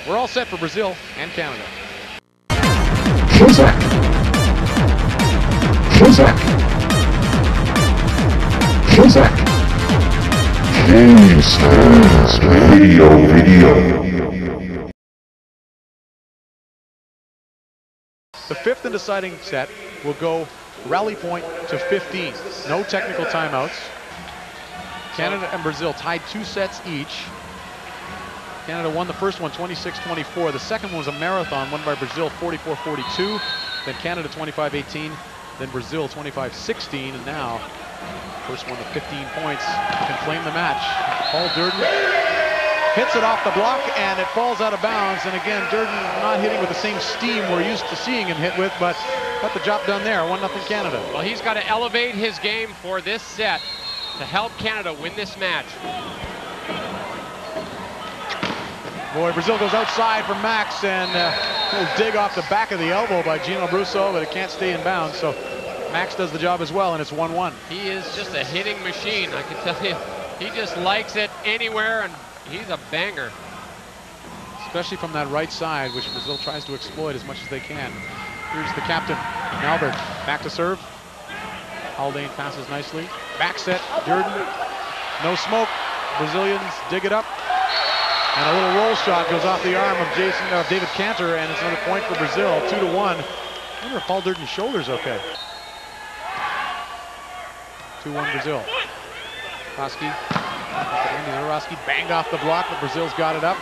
We're all set for Brazil and Canada. KSmack. KSmack. KSmack. KSmack video. The fifth and deciding set will go rally point to 15. No technical timeouts. Canada and Brazil tied 2 sets each. Canada won the first one 26-24. The second one was a marathon won by Brazil 44-42. Then Canada 25-18. Then Brazil 25-16. And now, first one to 15 points can claim the match. Paul Durden hits it off the block and it falls out of bounds. And again, Durden not hitting with the same steam we're used to seeing him hit with, but got the job done there. 1-0 Canada. Well, he's got to elevate his game for this set to help Canada win this match. Boy, Brazil goes outside from Max, and he'll dig off the back of the elbow by Gino Brusso, but it can't stay in bounds. So Max does the job as well, and it's 1-1. He is just a hitting machine, I can tell you. He just likes it anywhere, and he's a banger. Especially from that right side, which Brazil tries to exploit as much as they can. Here's the captain, Albert, back to serve. Haldane passes nicely. Back set, Durden, no smoke. Brazilians dig it up. And a little roll shot goes off the arm of David Cantor, and it's another point for Brazil, 2-1. I wonder if Paul Durden's shoulder's okay. 2-1 Brazil. Roski banged off the block, but Brazil's got it up.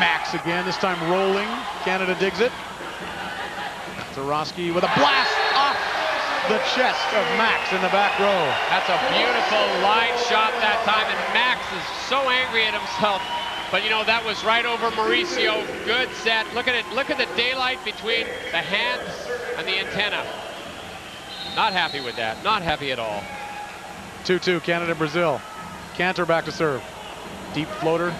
Max again, this time rolling. Canada digs it. Zoroski with a blast off the chest of Max in the back row. That's a beautiful line shot that time, and Max is so angry at himself. But you know, that was right over Mauricio. Good set. Look at it. Look at the daylight between the hands and the antenna. Not happy with that. Not happy at all. 2-2 Canada, Brazil. Cantor back to serve. Deep floater.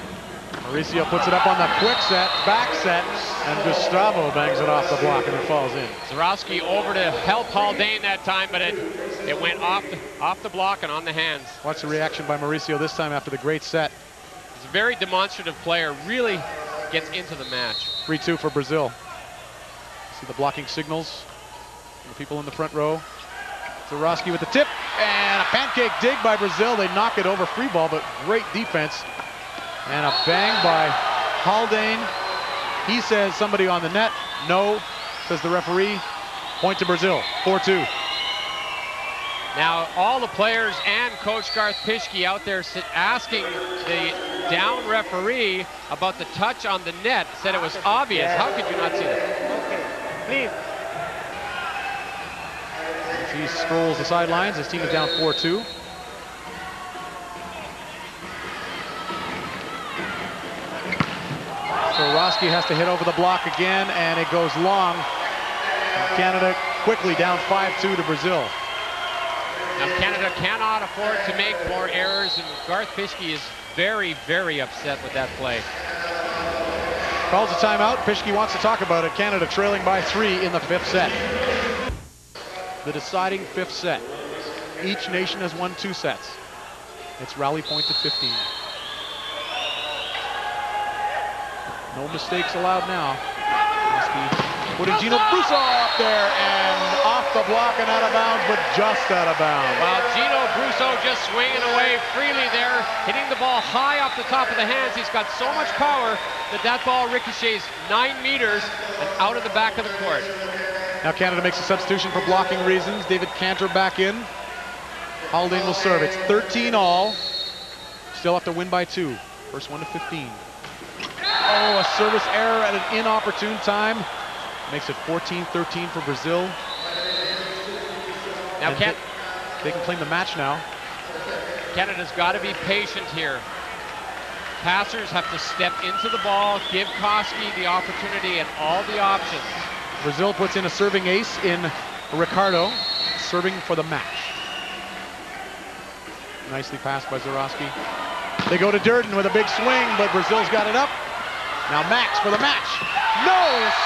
Mauricio puts it up on the quick set, back set, and Gustavo bangs it off the block and it falls in. Zoroski over to help Haldane that time, but it went off the block and on the hands. Watch the reaction by Mauricio this time after the great set. He's a very demonstrative player, really gets into the match. 3-2 for Brazil. See the blocking signals from the people in the front row. Zoroski with the tip, and a pancake dig by Brazil. They knock it over, free ball, but great defense. And a bang by Haldane. He says somebody on the net. No, says the referee. Point to Brazil, 4-2. Now, all the players and Coach Garth Pischke out there asking the down referee about the touch on the net. Said it was obvious. Yeah. How could you not see that? Okay, please. As he strolls the sidelines, his team is down 4-2. So Roski has to hit over the block again, and it goes long. And Canada quickly down 5-2 to Brazil. Now, Canada cannot afford to make more errors, and Garth Pischke is very, very upset with that play. Calls a timeout. Pischke wants to talk about it. Canada trailing by 3 in the 5th set. The deciding 5th set. Each nation has won 2 sets. It's rally point to 15. No mistakes allowed now. Putting Gino Brusso up there and off the block and out of bounds, but just out of bounds. Well, Gino Brusso just swinging away freely there, hitting the ball high off the top of the hands. He's got so much power that ball ricochets 9 meters and out of the back of the court. Now Canada makes a substitution for blocking reasons. David Cantor back in. Haldane will serve. It's 13-all. Still have to win by 2. First one to 15. Oh, a service error at an inopportune time. Makes it 14-13 for Brazil. Now they can claim the match now. Canada's got to be patient here. Passers have to step into the ball, give Koski the opportunity and all the options. Brazil puts in a serving ace in Ricardo, serving for the match. Nicely passed by Zoroski. They go to Durden with a big swing, but Brazil's got it up. Now Max for the match. No,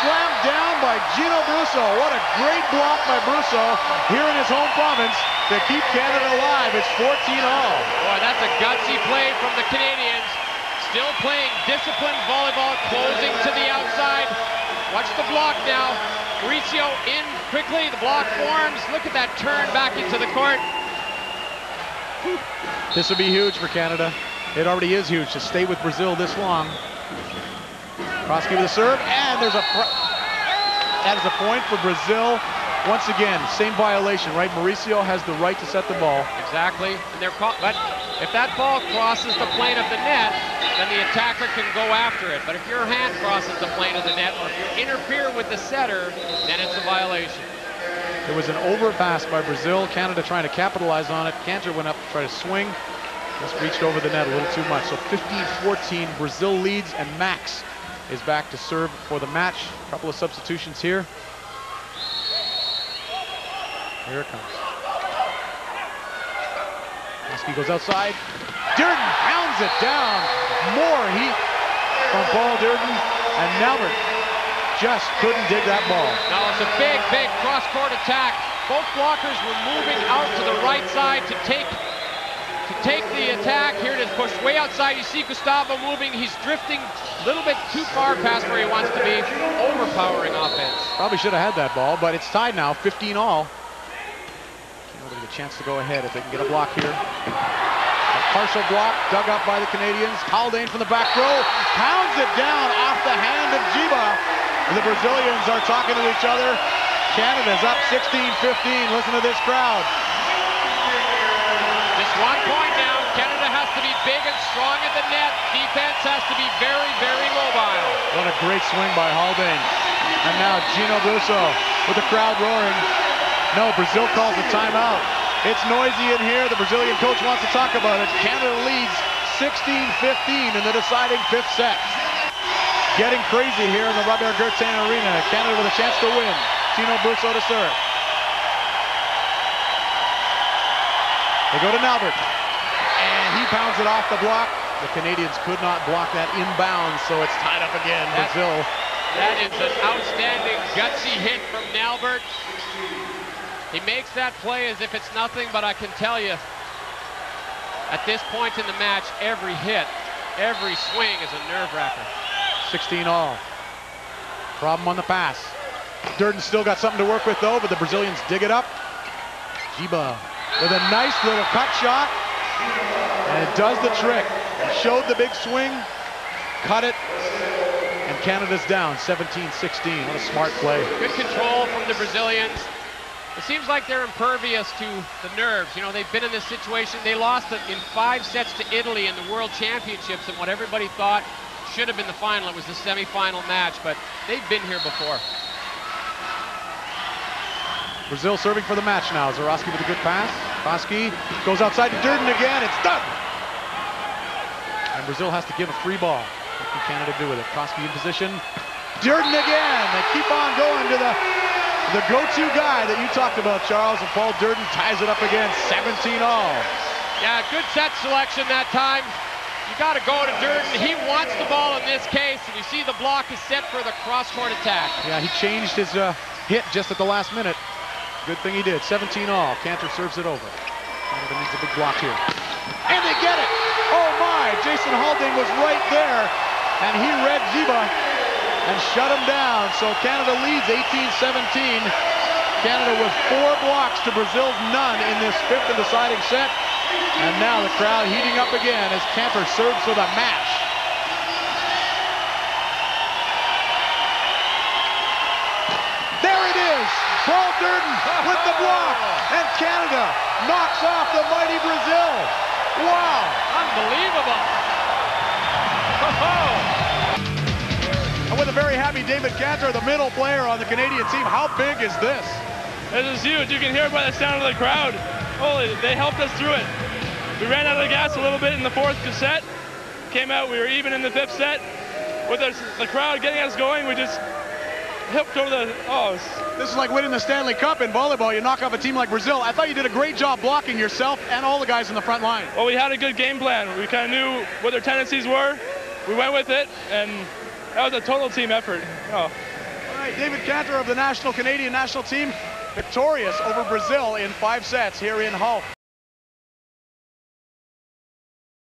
slammed down by Gino Brusso. What a great block by Brusso here in his home province to keep Canada alive. It's 14-all. Boy, that's a gutsy play from the Canadians. Still playing disciplined volleyball, closing to the block now. Mauricio in quickly, the block forms. Look at that turn back into the court. This will be huge for Canada. It already is huge to stay with Brazil this long. Krosky with a serve, and that is a point for Brazil. Once again, same violation, right? Mauricio has the right to set the ball. Exactly. And but if that ball crosses the plane of the net, then the attacker can go after it. But if your hand crosses the plane of the net, or if you interfere with the setter, then it's a violation. There was an overpass by Brazil. Canada trying to capitalize on it. Cantor went up to try to swing. Just reached over the net a little too much. So 15-14, Brazil leads, and Max is back to serve for the match. A couple of substitutions here. Here it comes. Krosky goes outside. Durden pounds it down. More heat from Paul Durden, and Nalbert just couldn't dig that ball. No, it's a big, big cross-court attack. Both blockers were moving out to the right side to take the attack. Here it is pushed way outside. You see Gustavo moving. He's drifting a little bit too far past where he wants to be. Overpowering offense. Probably should have had that ball, but it's tied now, 15 all. Canada get a chance to go ahead if they can get a block here. A partial block dug up by the Canadians. Haldane from the back row pounds it down off the hand of Giba. The Brazilians are talking to each other. Canada's up 16-15. Listen to this crowd. Just 1 point now. Canada has to be big and strong at the net. Defense has to be very, very mobile. What a great swing by Haldane. And now Gino Busso with the crowd roaring. No, Brazil calls a timeout. It's noisy in here. The Brazilian coach wants to talk about it. Canada leads 16-15 in the deciding 5th set. Getting crazy here in the Robert Gertain Arena. Canada with a chance to win. Gino Busso to serve. They go to Nalbert, and he pounds it off the block. The Canadians could not block that inbounds, so it's tied up again. Brazil. That is an outstanding gutsy hit from Nalbert. He makes that play as if it's nothing, but I can tell you, at this point in the match, every hit, every swing is a nerve-wracker. 16 all. Problem on the pass. Durden still got something to work with though, but the Brazilians dig it up. Giba with a nice little cut shot, and it does the trick. He showed the big swing, cut it, and Canada's down 17-16. What a smart play. Good control from the Brazilians. It seems like they're impervious to the nerves. You know, they've been in this situation. They lost it in 5 sets to Italy in the World Championships, and what everybody thought should have been the final. It was the semifinal match, but they've been here before. Brazil serving for the match now. Zarowski with a good pass. Krosky goes outside to Durden again. It's done. And Brazil has to give a free ball. What can Canada do with it? Krosky in position. Durden again. They keep on going to the go-to guy that you talked about, Charles. And Paul Durden ties it up again. 17 all. Yeah, good set selection that time. You got to go to Durden. He wants the ball in this case, and you see the block is set for the cross-court attack. Yeah, he changed his hit just at the last minute. Good thing he did. 17 all. Cantor serves it over. Canada needs a big block here. And they get it! Oh my! Jason Haldane was right there, and he read Giba and shut him down. So Canada leads 18-17. Canada with 4 blocks to Brazil's none in this 5th and deciding set. And now the crowd heating up again as Cantor serves for the match. There it is! Paul Durden with the block, and Canada knocks off the mighty Brazil. Wow! Unbelievable! And with a very happy David Cantor, the middle player on the Canadian team. How big is this? This is huge. You can hear it by the sound of the crowd. Holy, they helped us through it. We ran out of gas a little bit in the 4th set. Came out, we were even in the 5th set. With the crowd getting us going, we just hipped over the, This is like winning the Stanley Cup in volleyball. You knock off a team like Brazil. I thought you did a great job blocking yourself and all the guys in the front line. Well, we had a good game plan. We kind of knew what their tendencies were. We went with it, and that was a total team effort. All right, David Cantor of the Canadian national team, victorious over Brazil in 5 sets here in Hull.